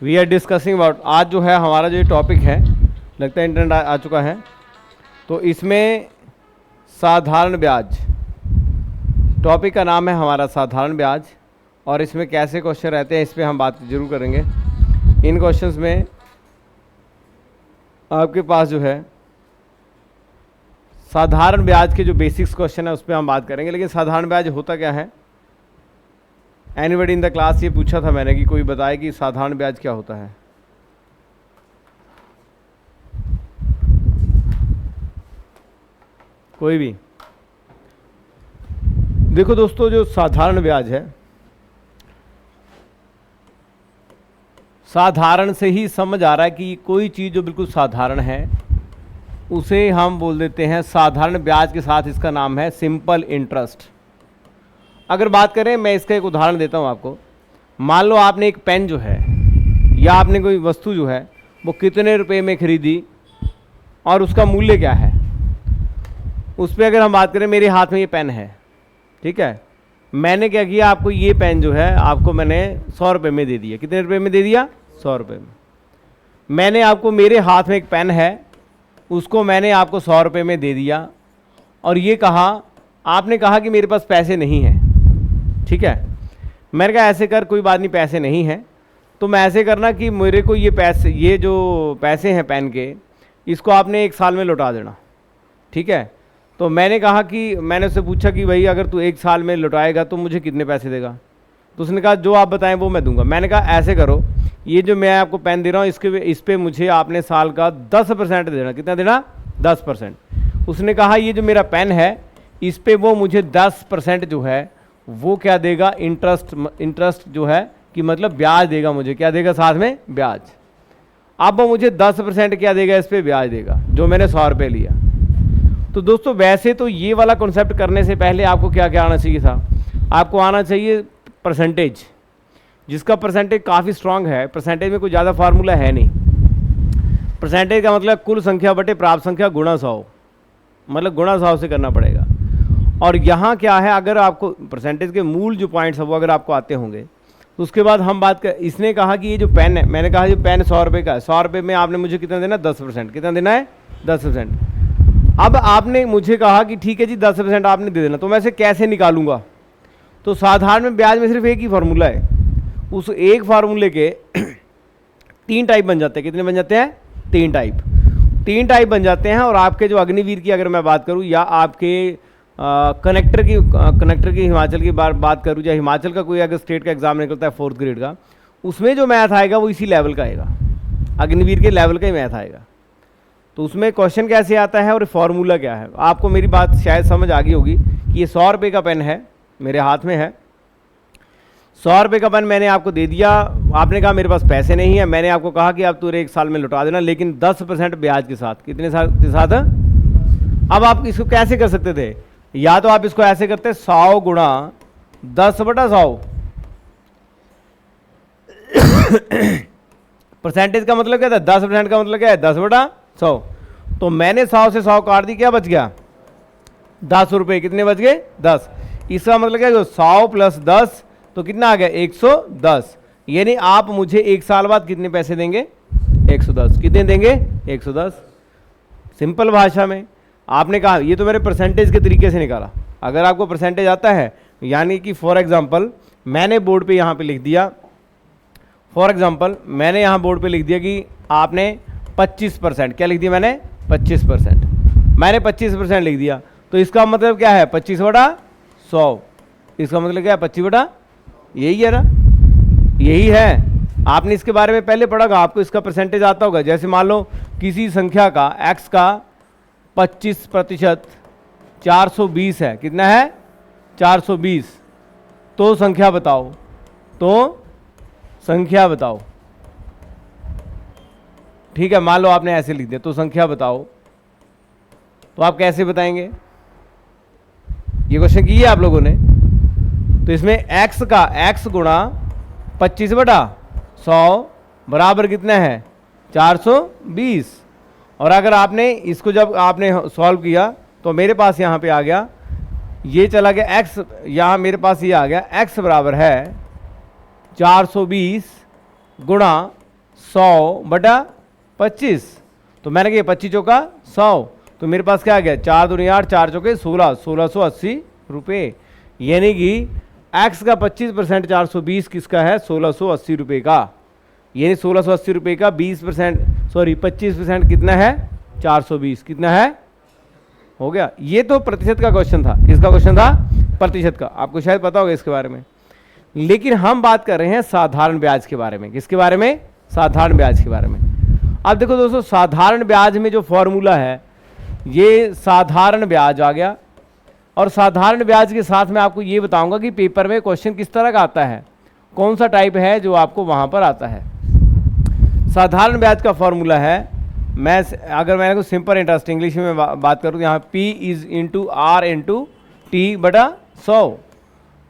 We are discussing about, आज जो है हमारा जो टॉपिक है, लगता है इंटरनेट आ चुका है, तो इसमें साधारण ब्याज, टॉपिक का नाम है हमारा साधारण ब्याज, और इसमें कैसे क्वेश्चन रहते हैं इस पर हम बात जरूर करेंगे। इन क्वेश्चंस में आपके पास जो है साधारण ब्याज के जो बेसिक्स क्वेश्चन है उस पर हम बात करेंगे। लेकिन साधारण ब्याज होता क्या है, एनीबडी इन द क्लास, ये पूछा था मैंने कि कोई बताए कि साधारण ब्याज क्या होता है। कोई भी? देखो दोस्तों, जो साधारण ब्याज है, साधारण से ही समझ आ रहा है कि कोई चीज़ जो बिल्कुल साधारण है उसे हम बोल देते हैं साधारण ब्याज के साथ इसका नाम है सिंपल इंटरेस्ट। अगर बात करें, मैं इसका एक उदाहरण देता हूँ आपको। मान लो आपने एक पेन जो है या आपने कोई वस्तु जो है वो कितने रुपए में खरीदी और उसका मूल्य क्या है, उस पर अगर हम बात करें, मेरे हाथ में ये पेन है, ठीक है, मैंने क्या किया, आपको ये पेन जो है आपको मैंने 100 रुपये में दे दिया। कितने रुपये में दे दिया? 100 रुपये में। मैंने आपको, मेरे हाथ में एक पेन है, उसको मैंने आपको 100 रुपये में दे दिया और ये कहा, आपने कहा कि मेरे पास पैसे नहीं हैं, ठीक है। मैंने कहा ऐसे कर, कोई बात नहीं, पैसे नहीं हैं तो मैं ऐसे करना कि मेरे को ये पैसे, ये जो पैसे हैं पेन के, इसको आपने 1 साल में लौटा देना, ठीक है। तो मैंने कहा कि, मैंने उससे पूछा कि भाई अगर तू 1 साल में लौटाएगा तो मुझे कितने पैसे देगा? तो उसने कहा जो आप बताएं वो मैं दूंगा। मैंने कहा ऐसे करो, ये जो मैं आपको पेन दे रहा हूँ इस पे मुझे आपने साल का 10% देना। कितना देना? 10%। उसने कहा ये जो मेरा पेन है इस पे वो मुझे 10% जो है वो क्या देगा? इंटरेस्ट जो है कि मतलब ब्याज देगा मुझे। क्या देगा साथ में? ब्याज। अब वो मुझे 10% क्या देगा? इस पे ब्याज देगा, जो मैंने 100 रुपये लिया। तो दोस्तों वैसे तो ये वाला कॉन्सेप्ट करने से पहले आपको क्या क्या आना चाहिए था? आपको आना चाहिए परसेंटेज, जिसका परसेंटेज काफ़ी स्ट्रांग है। परसेंटेज में कोई ज़्यादा फार्मूला है नहीं। परसेंटेज का मतलब कुल संख्या बटे प्राप्त संख्या गुणा 100, मतलब गुणा 100 से करना पड़ेगा। और यहाँ क्या है, अगर आपको परसेंटेज के मूल जो पॉइंट्स है वो अगर आपको आते होंगे तो उसके बाद हम बात कर, इसने कहा कि ये जो पेन है, मैंने कहा जो पेन 100 रुपये का है, 100 रुपये में आपने मुझे कितना देना? 10%। कितना देना है? 10%। अब आपने मुझे कहा कि ठीक है जी 10% आपने दे देना, तो मैं इसे कैसे निकालूंगा? तो साधारण में ब्याज में सिर्फ एक ही फार्मूला है। उस एक फार्मूले के 3 टाइप बन जाते हैं। कितने बन जाते हैं? 3 टाइप बन जाते हैं। और आपके जो अग्निवीर की अगर मैं बात करूं, या आपके कनेक्टर की हिमाचल की बात करूं, या हिमाचल का कोई अगर स्टेट का एग्जाम निकलता है 4th ग्रेड का, उसमें जो मैथ आएगा वो इसी लेवल का आएगा, अग्निवीर के लेवल का ही मैथ आएगा। तो उसमें क्वेश्चन कैसे आता है और फॉर्मूला क्या है, आपको मेरी बात शायद समझ आ गई होगी कि ये 100 रुपये का पेन है, मेरे हाथ में है। 100 रुपये का पेन मैंने आपको दे दिया, आपने कहा मेरे पास पैसे नहीं है, मैंने आपको कहा कि आप तुझे 1 साल में लौटा देना, लेकिन 10% ब्याज के साथ। कितने साल के साथ? अब आप इसको कैसे कर सकते थे? या तो आप इसको ऐसे करते 100 गुणा 10/100। परसेंटेज का मतलब क्या था? 10% का मतलब क्या है? 10/100। तो मैंने 100 से 100 काट दी, क्या बच गया? 10 रुपये। कितने बच गए? 10। इसका मतलब क्या है? 100 + 10 तो कितना आ गया? 110। यानी आप मुझे 1 साल बाद कितने पैसे देंगे? 110। कितने देंगे? 110। सिंपल भाषा में आपने कहा, ये तो मेरे परसेंटेज के तरीके से निकाला। अगर आपको परसेंटेज आता है, यानी कि फॉर एग्जांपल मैंने बोर्ड पे यहाँ पे लिख दिया, फॉर एग्जांपल मैंने यहाँ बोर्ड पे लिख दिया कि आपने 25%, क्या लिख दिया मैंने? 25%। मैंने 25% लिख दिया, तो इसका मतलब क्या है? 25/100। इसका मतलब क्या है? 25 यही है ना, यही है। आपने इसके बारे में पहले पढ़ा होगा, आपको इसका परसेंटेज आता होगा। जैसे मान लो किसी संख्या का x का 25% 420 है। कितना है? 420। तो संख्या बताओ, तो संख्या बताओ, ठीक है। मान लो आपने ऐसे लिख दिया, तो संख्या बताओ, तो आप कैसे बताएंगे? ये क्वेश्चन की है आप लोगों ने। तो इसमें x का x गुणा 25/100 बराबर कितना है? 420। और अगर आपने इसको जब आपने सॉल्व किया तो मेरे पास यहाँ पे आ गया, ये चला गया x, यहाँ मेरे पास ये आ गया x बराबर है 420 गुणा 100/25, तो मैंने कहा 25 चौका 100, तो मेरे पास क्या आ गया 4 दूनी 8, 4 चौके 16, 1680 रुपये। यानी कि x का 25% 420 किसका है 1680 रुपये का, यानी 1680 रुपये का 25% कितना है 420, कितना है हो गया। ये तो प्रतिशत का क्वेश्चन था, किसका क्वेश्चन था प्रतिशत का, आपको शायद पता होगा इसके बारे में। लेकिन हम बात कर रहे हैं साधारण ब्याज के बारे में, किसके बारे में साधारण ब्याज के बारे में। अब देखो दोस्तों, साधारण ब्याज में जो फॉर्मूला है ये साधारण ब्याज आ गया, और साधारण ब्याज के साथ मैं आपको ये बताऊंगा कि पेपर में क्वेश्चन किस तरह का आता है, कौन सा टाइप है जो आपको वहां पर आता है। साधारण ब्याज का फॉर्मूला है, अगर मैंने को सिंपल इंटरेस्ट इंग्लिश में बात करूँ, यहाँ P is into R into T/100,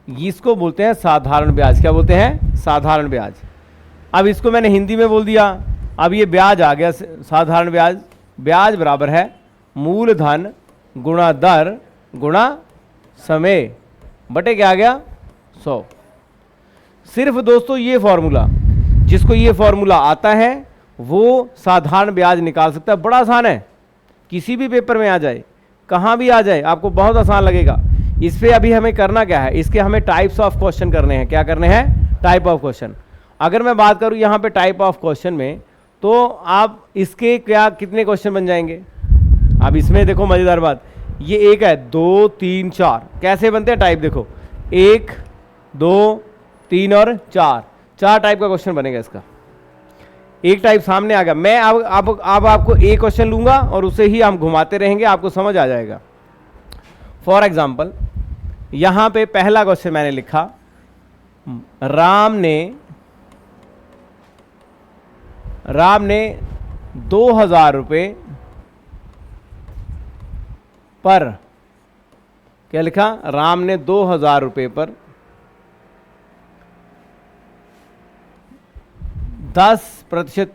इसको बोलते हैं साधारण ब्याज। क्या बोलते हैं साधारण ब्याज। अब इसको मैंने हिंदी में बोल दिया, अब ये ब्याज आ गया साधारण ब्याज। ब्याज बराबर है मूलधन गुणा दर गुणा समय बटे क्या आ गया 100। सिर्फ दोस्तों ये फॉर्मूला, जिसको ये फॉर्मूला आता है वो साधारण ब्याज निकाल सकता है। बड़ा आसान है, किसी भी पेपर में आ जाए, कहाँ भी आ जाए, आपको बहुत आसान लगेगा। इस पे अभी हमें करना क्या है, इसके हमें टाइप्स ऑफ क्वेश्चन करने हैं। क्या करने हैं टाइप ऑफ क्वेश्चन। अगर मैं बात करूँ यहाँ पे टाइप ऑफ क्वेश्चन में, तो आप इसके क्या कितने क्वेश्चन बन जाएंगे। अब इसमें देखो मज़ेदार बात, ये एक है 2 3 4 कैसे बनते हैं टाइप, देखो 1 2 3 और 4 टाइप का क्वेश्चन बनेगा। इसका एक टाइप सामने आ गया। मैं अब आपको एक क्वेश्चन लूंगा और उसे ही हम घुमाते रहेंगे, आपको समझ आ जाएगा। फॉर एग्जाम्पल यहां पे पहला क्वेश्चन मैंने लिखा, राम ने 2000 रुपये पर, क्या लिखा, राम ने 2000 रुपये पर 10%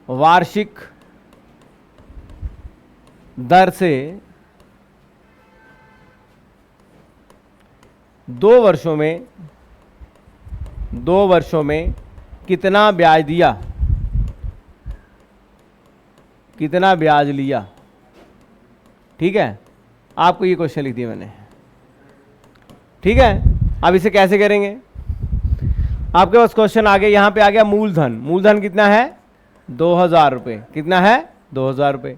वार्षिक दर से 2 वर्षों में कितना ब्याज दिया, कितना ब्याज लिया। ठीक है, आपको ये क्वेश्चन लिख दिया मैंने। ठीक है, अब इसे कैसे करेंगे, आपके पास क्वेश्चन आ गया, यहां पे आ गया मूलधन कितना है 2000 रुपये, कितना है 2000 रुपये।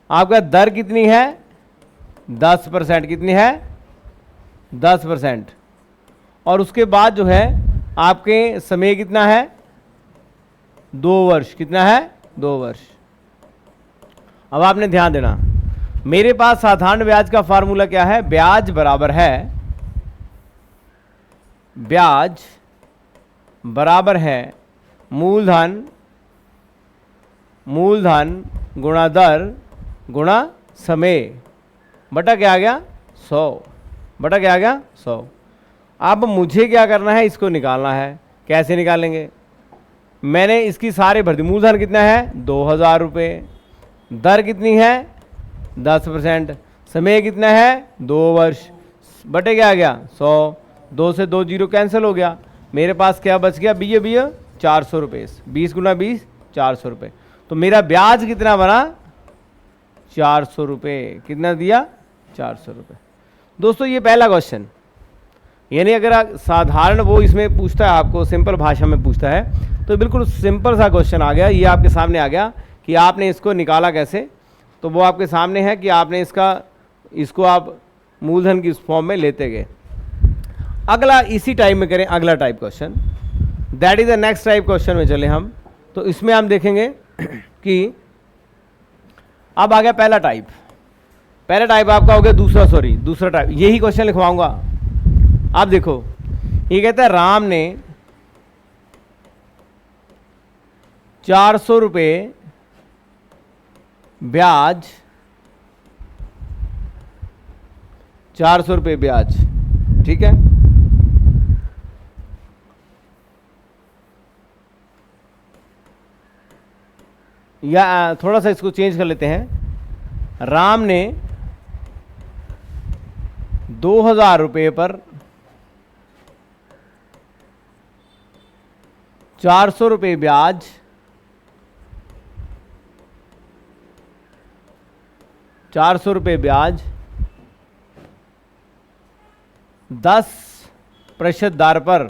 आपका दर कितनी है 10%, कितनी है 10%, और उसके बाद जो है आपके समय कितना है 2 वर्ष, कितना है 2 वर्ष। अब आपने ध्यान देना, मेरे पास साधारण ब्याज का फार्मूला क्या है, ब्याज बराबर है मूलधन गुणा दर गुणा समय बटा क्या आ गया 100, बटा क्या आ गया 100। अब मुझे क्या करना है, इसको निकालना है। कैसे निकालेंगे, मैंने इसकी सारे भर दी। मूलधन कितना है 2000 रुपये, दर कितनी है 10%, समय कितना है 2 वर्ष, बटे क्या आ गया 100। 2 से 2 जीरो कैंसिल हो गया, मेरे पास क्या बच गया भैया 400 रुपये। 20 गुना 20 400 रुपये, तो मेरा ब्याज कितना बना 400 रुपये। कितना दिया 400 रुपये। दोस्तों ये पहला क्वेश्चन, यानी अगर साधारण वो इसमें पूछता है, आपको सिंपल भाषा में पूछता है, तो बिल्कुल सिंपल सा क्वेश्चन आ गया। ये आपके सामने आ गया कि आपने इसको निकाला कैसे, तो वो आपके सामने है कि आपने इसको आप मूलधन की इस फॉर्म में लेते गए। अगला इसी टाइप में करें, अगला type question, that is the next type question में चले हम। तो इसमें हम देखेंगे कि अब आ गया पहला टाइप आपका हो गया दूसरा टाइप, यही क्वेश्चन लिखवाऊंगा। आप देखो, ये कहता है राम ने 400 रुपये ब्याज, 400 रुपये ब्याज, ठीक है। या थोड़ा सा इसको चेंज कर लेते हैं, राम ने 2000 रुपये पर 400 रुपये ब्याज 400 रुपये ब्याज 10% दर पर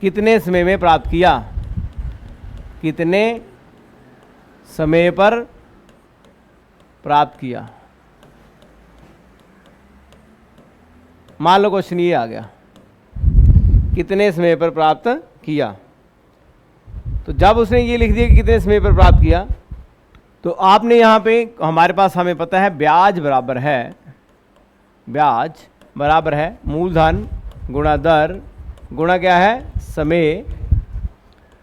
कितने समय में प्राप्त किया? कितने समय पर प्राप्त किया? मान लो क्वेश्चन ये आ गया, कितने समय पर प्राप्त किया। तो जब उसने ये लिख दिया कि कितने समय पर प्राप्त किया, तो आपने यहाँ पे हमारे पास हमें पता है ब्याज बराबर है मूलधन गुणा दर गुणा क्या है? समय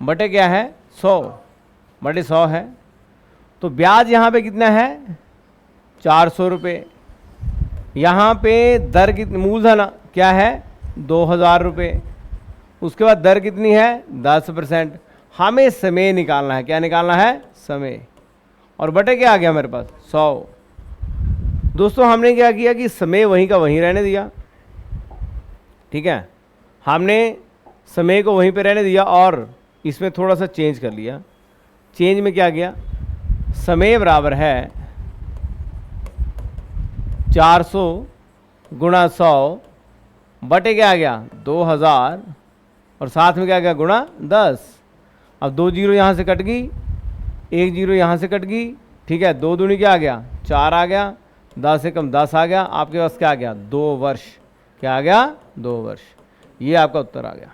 बटे क्या है? 100 है। तो ब्याज यहाँ पे कितना है? 400 रुपये। यहाँ पे दर कितनी? मूलधन क्या है? 2000 रुपये। उसके बाद दर कितनी है? 10%। हमें समय निकालना है। क्या निकालना है? समय। और बटे क्या आ गया हमारे पास? 100। दोस्तों हमने क्या किया कि समय वहीं का वहीं रहने दिया, ठीक है, हमने समय को वहीं पे रहने दिया और इसमें थोड़ा सा चेंज कर लिया। चेंज में क्या गया? समय बराबर है 400 गुणा 100 बटे क्या आ गया? 2000 और साथ में क्या आ गया? गुणा 10। अब 2 जीरो यहाँ से कट गई, 1 जीरो यहाँ से कट गई, ठीक है, 2 दूनी क्या आ गया? 4 आ गया, 10 से कम 10 आ गया। आपके पास क्या आ गया? 2 वर्ष। क्या आ गया? 2 वर्ष। ये आपका उत्तर आ गया।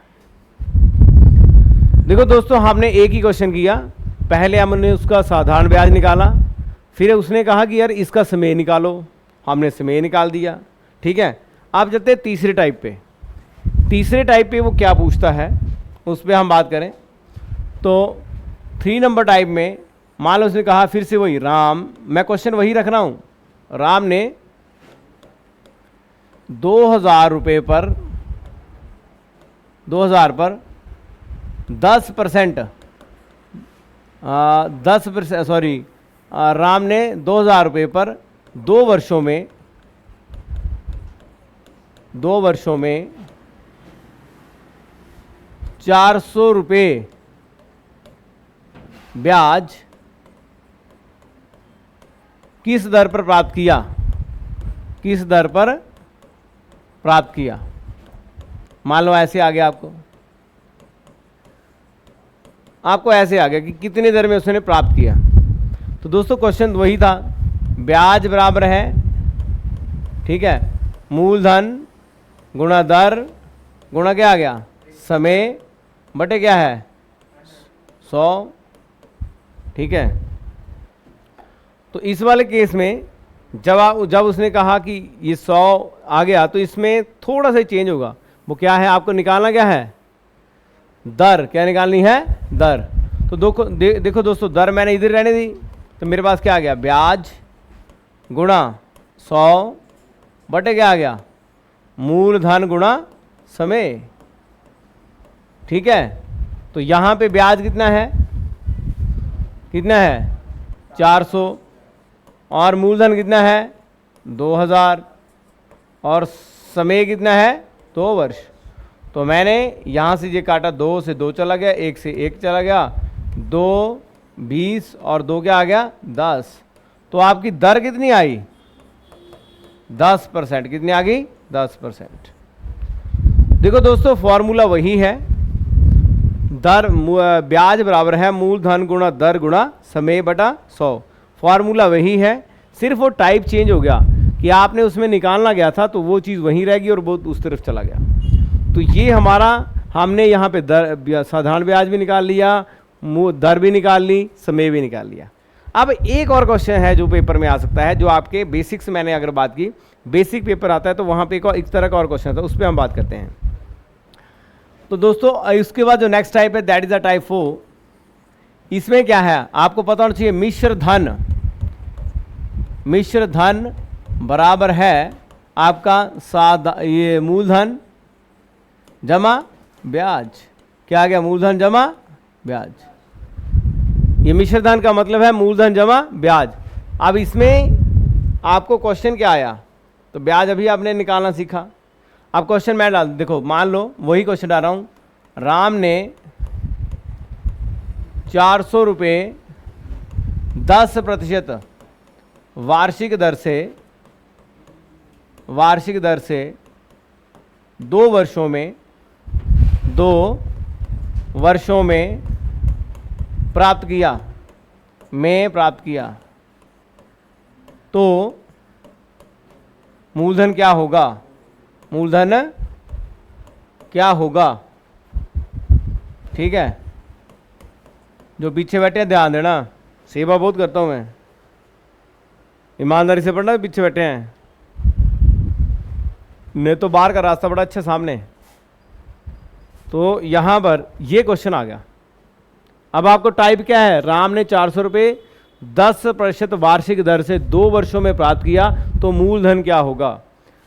देखो दोस्तों हमने एक ही क्वेश्चन किया, पहले हमने उसका साधारण ब्याज निकाला, फिर उसने कहा कि यार इसका समय निकालो, हमने समय निकाल दिया, ठीक है। आप चलते हैं तीसरे टाइप पे। तीसरे टाइप पे वो क्या पूछता है उस पर हम बात करें तो 3 नंबर टाइप में मान लो उसने कहा फिर से वही राम, मैं क्वेश्चन वही रख रहा हूँ, राम ने 2000 रुपये पर 2000 पर 10% सॉरी राम ने 2000 रुपये पर 2 वर्षों में 400 रुपये ब्याज किस दर पर प्राप्त किया? किस दर पर प्राप्त किया? मान लो ऐसे आ गया आपको ऐसे आ गया कि कितने दर में उसने प्राप्त किया। तो दोस्तों क्वेश्चन वही था, ब्याज बराबर है, ठीक है, मूलधन गुणा दर गुणा क्या आ गया? समय बटे क्या है? 100, ठीक है। तो इस वाले केस में जब उसने कहा कि ये 100 आ गया तो इसमें थोड़ा सा चेंज होगा। वो क्या है? आपको निकालना क्या है? दर। क्या निकालनी है? दर। तो देखो दोस्तों, दर मैंने इधर रहने दी तो मेरे पास क्या आ गया? ब्याज गुणा 100 बटे क्या आ गया? मूलधन गुणा समय, ठीक है। तो यहाँ पे ब्याज कितना है? 400 और मूलधन कितना है? 2000 और समय कितना है? 2 वर्ष। तो मैंने यहाँ से ये काटा, 2 से 2 चला गया, 1 से 1 चला गया, 2 20 और 2 क्या आ गया? 10। तो आपकी दर कितनी आई? 10%। कितनी आ गई? 10%। देखो दोस्तों फॉर्मूला वही है, दर ब्याज बराबर है मूलधन गुणा दर गुणा समय बटा 100। फॉर्मूला वही है, सिर्फ वो टाइप चेंज हो गया कि आपने उसमें निकालना गया था तो वो चीज़ वहीं रहेगी और वो उस तरफ चला गया। तो ये हमारा, हमने यहाँ पे दर साधारण ब्याज भी निकाल लिया, दर भी निकाल ली, समय भी निकाल लिया। अब एक और क्वेश्चन है जो पेपर में आ सकता है, जो आपके बेसिक्स, मैंने अगर बात की बेसिक पेपर आता है तो वहाँ पे एक तरह का और क्वेश्चन आता है, उस पर हम बात करते हैं। तो दोस्तों इसके बाद जो नेक्स्ट टाइप है दैट इज द टाइप 4। इसमें क्या है आपको पता होना चाहिए, मिश्र धन बराबर है आपका ये मूलधन जमा ब्याज। क्या आ गया? मूलधन जमा ब्याज। ये मिश्र धन का मतलब है मूलधन जमा ब्याज। अब इसमें आपको क्वेश्चन क्या आया? तो ब्याज अभी आपने निकालना सीखा। अब क्वेश्चन मैं डाल, देखो मान लो वही क्वेश्चन डाल रहा हूँ, राम ने 400 रुपये 10% वार्षिक दर से 2 वर्षों में प्राप्त किया तो मूलधन क्या होगा? ठीक है, जो पीछे बैठे हैं ध्यान देना, सेवा बहुत करता हूं मैं, ईमानदारी से पढ़ना। पीछे बैठे हैं नहीं तो बाहर का रास्ता बड़ा अच्छा सामने। तो यहां पर ये क्वेश्चन आ गया। अब आपको टाइप क्या है? राम ने 400 रुपये 10% वार्षिक दर से 2 वर्षों में प्राप्त किया तो मूलधन क्या होगा?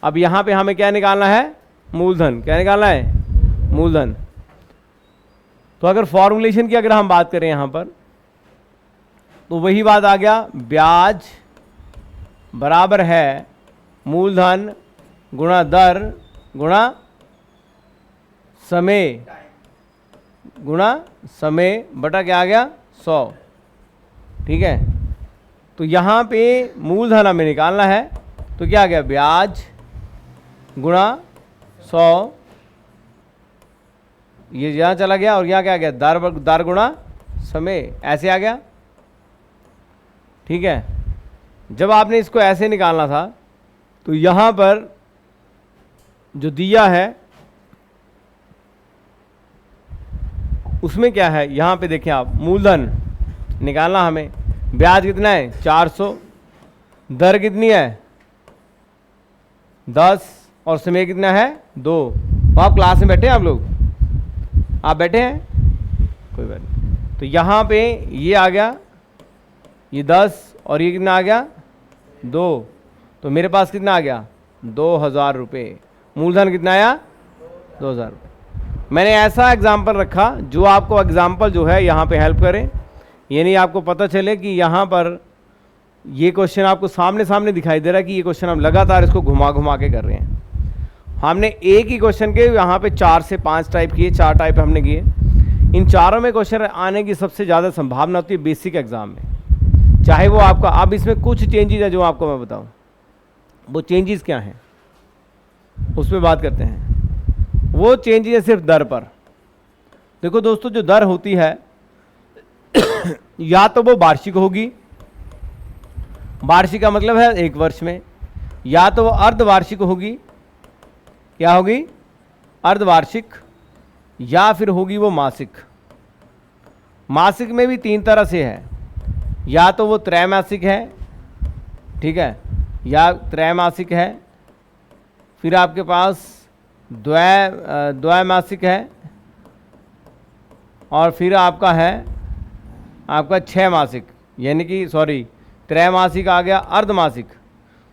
अब यहां पे हमें क्या निकालना है? मूलधन। क्या निकालना है? मूलधन। तो अगर फॉर्मूलेशन की अगर हम बात करें यहां पर, तो वही बात आ गया, ब्याज बराबर है मूलधन गुणा दर गुणा समय बटा क्या आ गया? 100। ठीक है, तो यहां पे मूलधन हमें निकालना है, तो क्या आ गया? ब्याज गुणा 100, ये यहां चला गया, और यहां क्या आ गया? दर गुणा समय, ऐसे आ गया। ठीक है, जब आपने इसको ऐसे निकालना था तो यहां पर जो दिया है उसमें क्या है? यहां पे देखें आप, मूलधन निकालना हमें, ब्याज कितना है? 400, दर कितनी है? 10, और समय कितना है? 2। तो आप क्लास में बैठे हैं? आप लोग आप बैठे हैं? कोई बात नहीं। तो यहां पे ये आ गया, ये 10, और ये कितना आ गया? 2। तो मेरे पास कितना आ गया? 2000 रुपये। मूलधन कितना आया? 2000 रुपये। मैंने ऐसा एग्जाम्पल रखा जो आपको एग्जाम्पल जो है यहाँ पे हेल्प करे, यानी आपको पता चले कि यहाँ पर ये क्वेश्चन आपको सामने सामने दिखाई दे रहा है कि ये क्वेश्चन हम लगातार इसको घुमा घुमा के कर रहे हैं। हमने एक ही क्वेश्चन के यहाँ पे 4 से 5 टाइप किए, 4 टाइप हमने किए। इन चारों में क्वेश्चन आने की सबसे ज़्यादा संभावना होती है बेसिक एग्जाम में, चाहे वो आपका, अब इसमें कुछ चेंजेस है जो आपको मैं बताऊँ, वो चेंजेस क्या हैं उस पर बात करते हैं। वो चेंजेस है सिर्फ दर पर। देखो दोस्तों, जो दर होती है या तो वो वार्षिक होगी, वार्षिक का मतलब है 1 वर्ष में, या तो वो अर्धवार्षिक होगी। क्या होगी? अर्धवार्षिक। या फिर होगी वो मासिक। मासिक में भी 3 तरह से है, या तो वो त्रैमासिक है, ठीक है, या त्रैमासिक है, फिर आपके पास द्वैमासिक है, और फिर आपका है आपका 6 मासिक, यानी कि सॉरी त्रैमासिक आ गया, अर्धमासिक।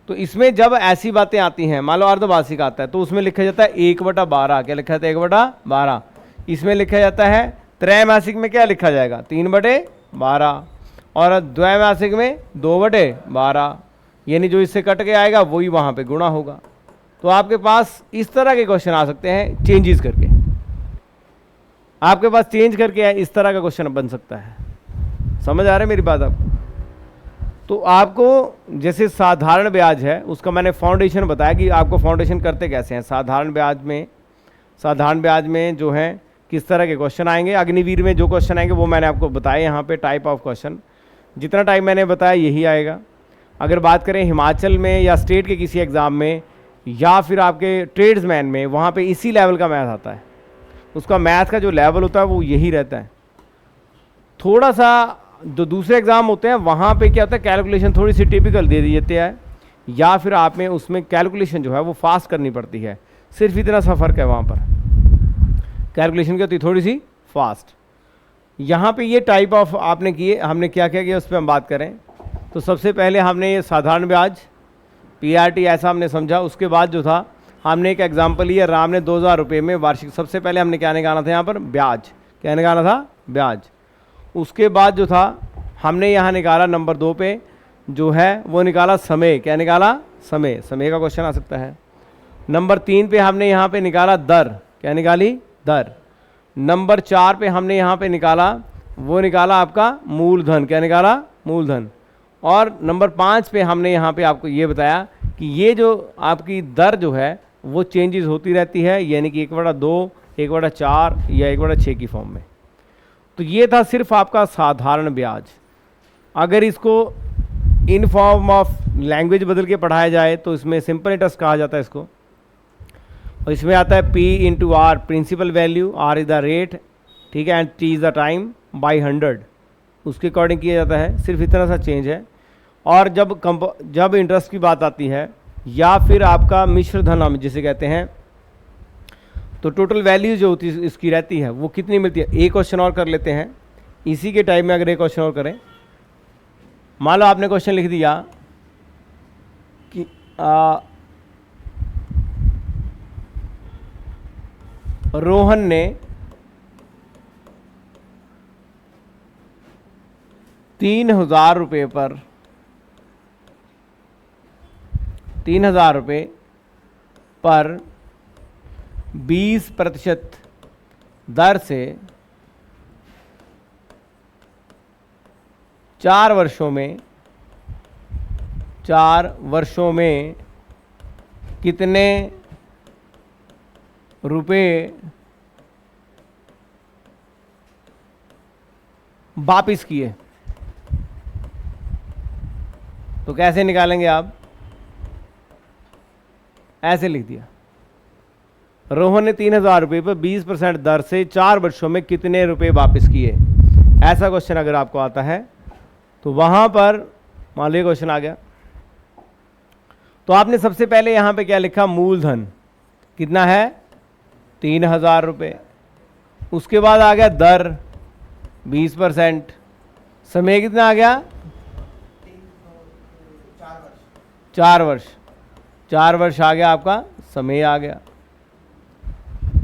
तो इसमें जब ऐसी बातें आती हैं, मान लो अर्धमासिक आता है तो उसमें लिखा जाता है 1/12। क्या लिखा जाता है? 1/12। इसमें लिखा जाता है, त्रैमासिक में क्या लिखा जाएगा? 3/12, और द्वैमासिक में 2/12, यानी जो इससे कट के आएगा वही वहाँ पे गुणा होगा। तो आपके पास इस तरह के क्वेश्चन आ सकते हैं चेंजेस करके, आपके पास चेंज करके इस तरह का क्वेश्चन बन सकता है। समझ आ रहा है मेरी बात आपको? तो आपको जैसे साधारण ब्याज है, उसका मैंने फाउंडेशन बताया कि आपको फाउंडेशन करते कैसे हैं। साधारण ब्याज में जो है किस तरह के क्वेश्चन आएंगे, अग्निवीर में जो क्वेश्चन आएंगे वो मैंने आपको बताए यहाँ पे, टाइप ऑफ क्वेश्चन जितना टाइप मैंने बताया यही आएगा। अगर बात करें हिमाचल में या स्टेट के किसी एग्ज़ाम में, या फिर आपके ट्रेड्समैन में, वहाँ पे इसी लेवल का मैथ आता है। उसका मैथ का जो लेवल होता है वो यही रहता है। थोड़ा सा जो दूसरे एग्ज़ाम होते हैं वहाँ पे क्या होता है, कैलकुलेशन थोड़ी सी टिपिकल दे दी जाती है, या फिर आप में उसमें कैलकुलेशन जो है वो फास्ट करनी पड़ती है। सिर्फ इतना सा फ़र्क है, वहाँ पर कैलकुलेशन की होती है थोड़ी सी फास्ट। यहाँ पे ये टाइप ऑफ आपने किए, हमने क्या क्या किया उस पर हम बात करें। तो सबसे पहले हमने ये साधारण ब्याज PRT ऐसा हमने समझा। उसके बाद जो था हमने एक एग्जाम्पल लिया, राम ने 2000 रुपये में वार्षिक। सबसे पहले हमने क्या निकाला था यहाँ पर? ब्याज। क्या निकाला था? ब्याज। उसके बाद जो था हमने यहाँ निकाला नंबर 2 पे जो है वो निकाला समय। क्या निकाला? समय। समय का क्वेश्चन आ सकता है। नंबर 3 पे हमने यहाँ पे निकाला दर। क्या निकाली? दर। नंबर 4 पे हमने यहाँ पे निकाला, वो निकाला आपका मूलधन। क्या निकाला? मूलधन। और नंबर 5 पे हमने यहाँ पे आपको ये बताया कि ये जो आपकी दर जो है वो चेंजेस होती रहती है, यानी कि 1/2, 1/4 या 1/6 की फॉर्म में। तो ये था सिर्फ आपका साधारण ब्याज। अगर इसको इन फॉर्म ऑफ लैंग्वेज बदल के पढ़ाया जाए तो इसमें सिंपल इंटरेस्ट कहा जाता है इसको, और इसमें आता है P into are principal value, R is the rate, ठीक है, and T is the time by 100, उसके अकॉर्डिंग किया जाता है। सिर्फ इतना सा चेंज है। और जब इंटरेस्ट की बात आती है या फिर आपका मिश्र धन हम जिसे कहते हैं, तो टोटल वैल्यू जो होती है इसकी रहती है वो कितनी मिलती है। एक क्वेश्चन और कर लेते हैं इसी के टाइम में। अगर एक क्वेश्चन और करें, मान लो आपने क्वेश्चन लिख दिया कि रोहन ने 3,000 रुपये पर 3,000 रुपये पर 20% दर से 4 वर्षों में कितने रुपए वापिस किए। तो कैसे निकालेंगे आप, ऐसे लिख दिया, रोहन ने 3,000 रुपये पर 20% दर से 4 वर्षों में कितने रुपए वापस किए। ऐसा क्वेश्चन अगर आपको आता है तो वहां पर मान लीजिए क्वेश्चन आ गया, तो आपने सबसे पहले यहां पे क्या लिखा, मूलधन कितना है 3,000 रुपये, उसके बाद आ गया दर 20%, समय कितना आ गया 4 वर्ष, 4 वर्ष आ गया, आपका समय आ गया।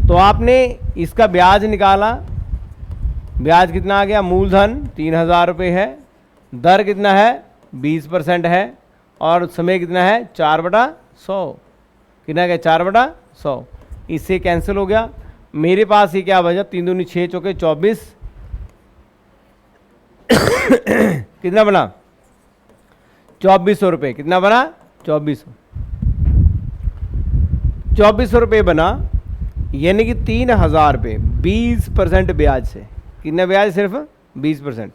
तो आपने इसका ब्याज निकाला, ब्याज कितना आ गया, मूलधन 3,000 रुपये है, दर कितना है 20% है, और समय कितना है 4/100, कितना गया 4/100। इससे कैंसिल हो गया। मेरे पास ये क्या बचा, 3 दूनी 6 चौके 24 कितना बना 2400 रुपये, कितना बना 2400 रुपये बना, यानी कि 3,000 रुपये 20% ब्याज से, कितना ब्याज सिर्फ 20%।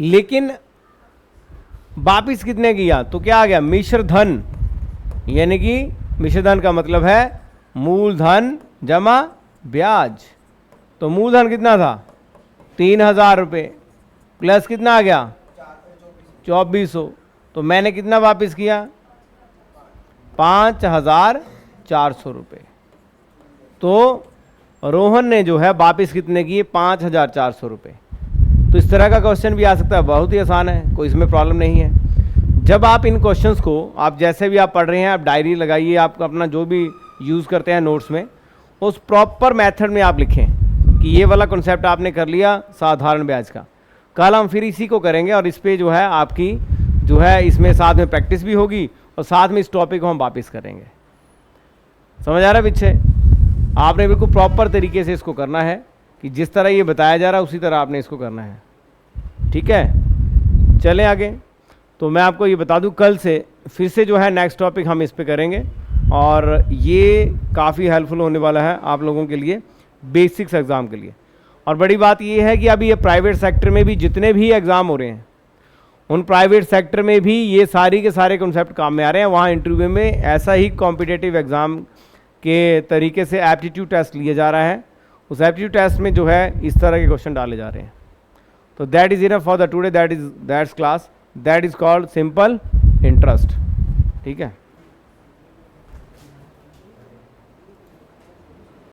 लेकिन वापिस कितने किया, तो क्या आ गया मिश्र धन, यानी कि मिश्र धन का मतलब है मूलधन जमा ब्याज। तो मूलधन कितना था 3,000 रुपये प्लस कितना आ गया 2400, तो मैंने कितना वापस किया 5,400 रुपये। तो रोहन ने जो है वापस कितने किए 5,400 रुपये। तो इस तरह का क्वेश्चन भी आ सकता है, बहुत ही आसान है, कोई इसमें प्रॉब्लम नहीं है। जब आप इन क्वेश्चंस को आप जैसे भी आप पढ़ रहे हैं, आप डायरी लगाइए, आप अपना जो भी यूज़ करते हैं नोट्स में, उस प्रॉपर मेथड में आप लिखें कि ये वाला कॉन्सेप्ट आपने कर लिया साधारण ब्याज का। कल हम फिर इसी को करेंगे और इस पे जो है आपकी जो है इसमें साथ में प्रैक्टिस भी होगी और साथ में इस टॉपिक को हम वापस करेंगे। समझ आ रहा है पीछे? आपने बिल्कुल प्रॉपर तरीके से इसको करना है कि जिस तरह ये बताया जा रहा है उसी तरह आपने इसको करना है। ठीक है, चलें आगे। तो मैं आपको ये बता दूं, कल से फिर से जो है नेक्स्ट टॉपिक हम इस पे करेंगे और ये काफ़ी हेल्पफुल होने वाला है आप लोगों के लिए बेसिक्स एग्ज़ाम के लिए। और बड़ी बात ये है कि अभी ये प्राइवेट सेक्टर में भी जितने भी एग्ज़ाम हो रहे हैं, उन प्राइवेट सेक्टर में भी ये सारी के सारे कॉन्सेप्ट काम में आ रहे हैं। वहाँ इंटरव्यू में ऐसा ही कॉम्पिटिटिव एग्ज़ाम के तरीके से एप्टीट्यूड टेस्ट लिया जा रहा है। उस एप्टीट्यूड टेस्ट में जो है इस तरह के क्वेश्चन डाले जा रहे हैं। तो that is enough for the today, that's class, that is called simple interest. ठीक है।